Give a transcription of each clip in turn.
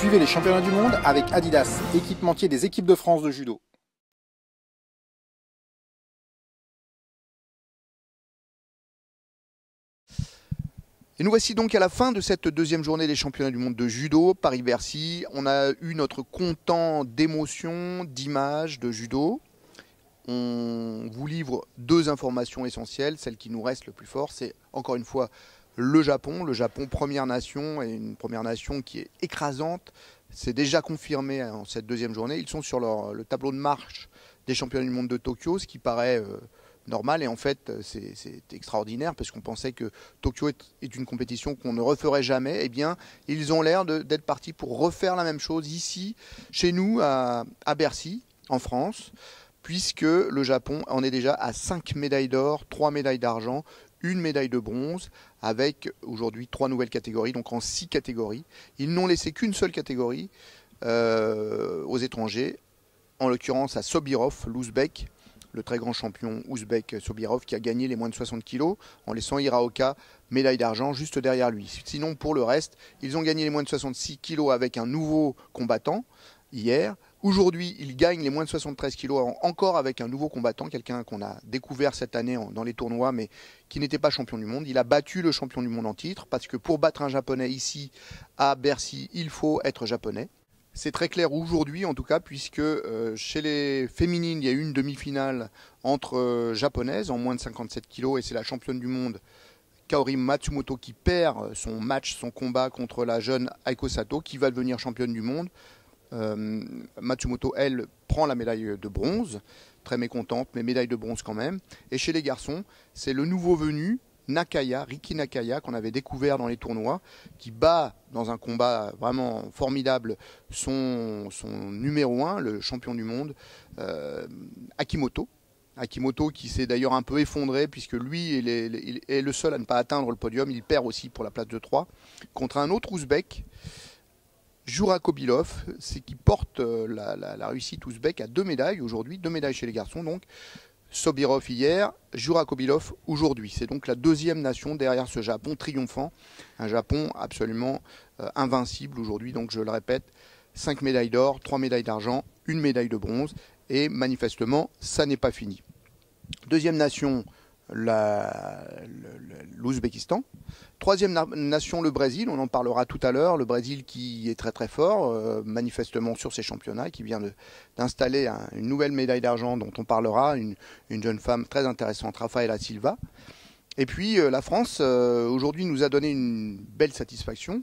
Suivez les championnats du monde avec Adidas, équipementier des équipes de France de judo. Et nous voici donc à la fin de cette deuxième journée des championnats du monde de judo, Paris-Bercy. On a eu notre comptant d'émotions, d'images de judo. On vous livre deux informations essentielles. Celle qui nous reste le plus fort, c'est encore une fois le Japon. Le Japon, première nation, et une première nation qui est écrasante. C'est déjà confirmé en cette deuxième journée. Ils sont sur le tableau de marche des championnats du monde de Tokyo, ce qui paraît normal. Et en fait, c'est extraordinaire parce qu'on pensait que Tokyo est une compétition qu'on ne referait jamais. Eh bien, ils ont l'air d'être partis pour refaire la même chose ici, chez nous, à Bercy, en France, puisque le Japon en est déjà à 5 médailles d'or, 3 médailles d'argent, une médaille de bronze, avec aujourd'hui 3 nouvelles catégories, donc en 6 catégories. Ils n'ont laissé qu'une seule catégorie aux étrangers, en l'occurrence à Sobirov, l'Ouzbek, le très grand champion ouzbek Sobirov, qui a gagné les moins de 60 kg, en laissant Hiraoka, médaille d'argent, juste derrière lui. Sinon, pour le reste, ils ont gagné les moins de 66 kg avec un nouveau combattant, hier. Aujourd'hui, ils gagnent les moins de 73 kg encore avec un nouveau combattant, quelqu'un qu'on a découvert cette année dans les tournois, mais qui n'était pas champion du monde. Il a battu le champion du monde en titre, parce que pour battre un japonais ici, à Bercy, il faut être japonais. C'est très clair aujourd'hui, en tout cas, puisque chez les féminines, il y a eu une demi-finale entre japonaises en moins de 57 kg, et c'est la championne du monde, Kaori Matsumoto, qui perd son match, son combat contre la jeune Aiko Sato, qui va devenir championne du monde. Matsumoto, elle, prend la médaille de bronze, très mécontente, mais médaille de bronze quand même. Et chez les garçons, c'est le nouveau venu, Nakaya, Riki Nakaya, qu'on avait découvert dans les tournois, qui bat dans un combat vraiment formidable son numéro 1, le champion du monde, Akimoto. Akimoto qui s'est d'ailleurs un peu effondré, puisque lui est le seul à ne pas atteindre le podium. Il perd aussi pour la place de 3, contre un autre Ouzbek, Jura Kobilov, c'est qui porte la réussite ouzbek à 2 médailles aujourd'hui, 2 médailles chez les garçons donc. Sobirov hier, Jura Kobilov aujourd'hui. C'est donc la deuxième nation derrière ce Japon triomphant. Un Japon absolument invincible aujourd'hui, donc je le répète, 5 médailles d'or, 3 médailles d'argent, une médaille de bronze. Et manifestement, ça n'est pas fini. Deuxième nation, l'Ouzbékistan. Troisième nation, le Brésil, on en parlera tout à l'heure. Le Brésil qui est très très fort, manifestement sur ces championnats, qui vient d'installer une nouvelle médaille d'argent dont on parlera, une jeune femme très intéressante, Rafaela Silva. Et puis la France, aujourd'hui, nous a donné une belle satisfaction,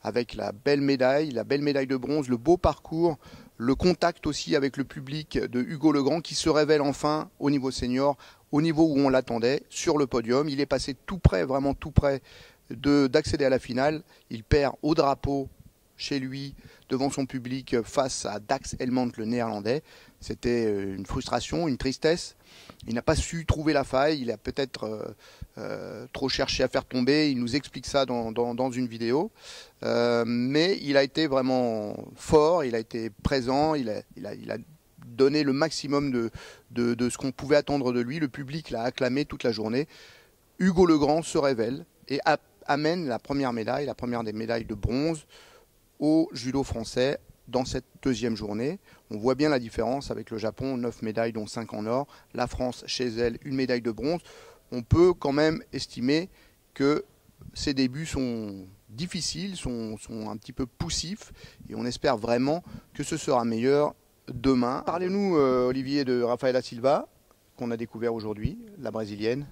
avec la belle médaille de bronze, le beau parcours, le contact aussi avec le public de Hugo Legrand, qui se révèle enfin au niveau senior, au niveau où on l'attendait, sur le podium. Il est passé tout près, vraiment tout près d'accéder à la finale. Il perd au drapeau chez lui, devant son public, face à Dax Helmand, le néerlandais. C'était une frustration, une tristesse. Il n'a pas su trouver la faille, il a peut-être trop cherché à faire tomber. Il nous explique ça dans une vidéo. Mais il a été vraiment fort, il a été présent, il a donné le maximum de ce qu'on pouvait attendre de lui. Le public l'a acclamé toute la journée. Hugo Legrand se révèle et amène la première des médailles de bronze au judo français dans cette deuxième journée. On voit bien la différence avec le Japon, 9 médailles dont 5 en or. La France, chez elle, une médaille de bronze. On peut quand même estimer que ces débuts sont difficiles, sont un petit peu poussifs, et on espère vraiment que ce sera meilleur demain. Parlez-nous, Olivier, de Rafaela Silva, qu'on a découvert aujourd'hui, la brésilienne.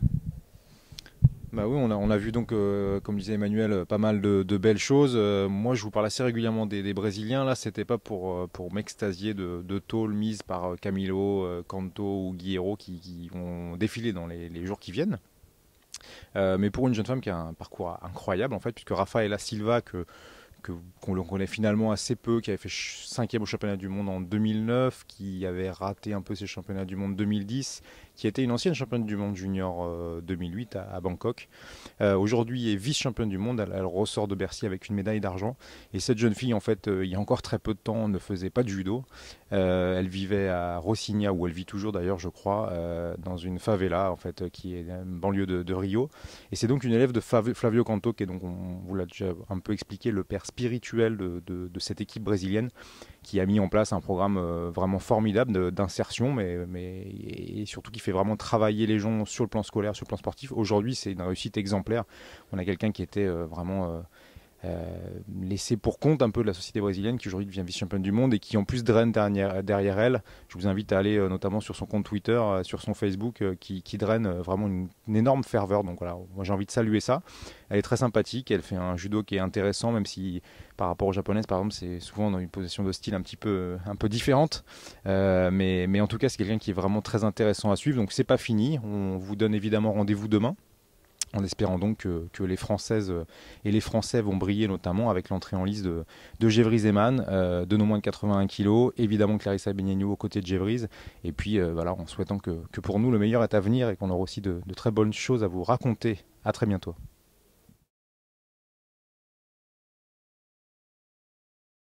Bah oui, on a vu donc, comme disait Emmanuel, pas mal de belles choses. Moi, je vous parle assez régulièrement des Brésiliens. Là, c'était pas pour m'extasier de tôles mises par Camilo, Canto ou Guerreiro qui vont défiler dans les jours qui viennent. Mais pour une jeune femme qui a un parcours incroyable, en fait, puisque Rafaela Silva, qu'on connaît finalement assez peu, qui avait fait 5e au championnat du monde en 2009, qui avait raté un peu ses championnats du monde 2010, qui était une ancienne championne du monde junior 2008 à Bangkok. Aujourd'hui est vice-championne du monde, elle ressort de Bercy avec une médaille d'argent. Et cette jeune fille, en fait, il y a encore très peu de temps, ne faisait pas de judo. Elle vivait à Rocinha, où elle vit toujours d'ailleurs, je crois, dans une favela, en fait, qui est une banlieue de Rio. Et c'est donc une élève de Flavio Canto, qui est donc, on vous l'a déjà un peu expliqué, le père spirituel de cette équipe brésilienne, qui a mis en place un programme vraiment formidable d'insertion, et surtout qui fait vraiment travailler les gens sur le plan scolaire, sur le plan sportif. Aujourd'hui, c'est une réussite exemplaire. On a quelqu'un qui était vraiment laissé pour compte un peu de la société brésilienne, qui aujourd'hui devient vice-championne du monde et qui en plus draine derrière elle. Je vous invite à aller notamment sur son compte Twitter, sur son Facebook, qui draine vraiment une énorme ferveur. Donc voilà, moi j'ai envie de saluer ça. Elle est très sympathique, elle fait un judo qui est intéressant, même si par rapport aux japonaises par exemple c'est souvent dans une position de style un peu différente. Mais en tout cas c'est quelqu'un qui est vraiment très intéressant à suivre. Donc c'est pas fini, on vous donne évidemment rendez-vous demain, en espérant donc que les Françaises et les Français vont briller, notamment avec l'entrée en lice de Gévry Zeman, de non moins de 81 kg, évidemment Clarissa Begnagnou aux côtés de Gévry, et puis voilà, en souhaitant que pour nous le meilleur est à venir et qu'on aura aussi de très bonnes choses à vous raconter. À très bientôt.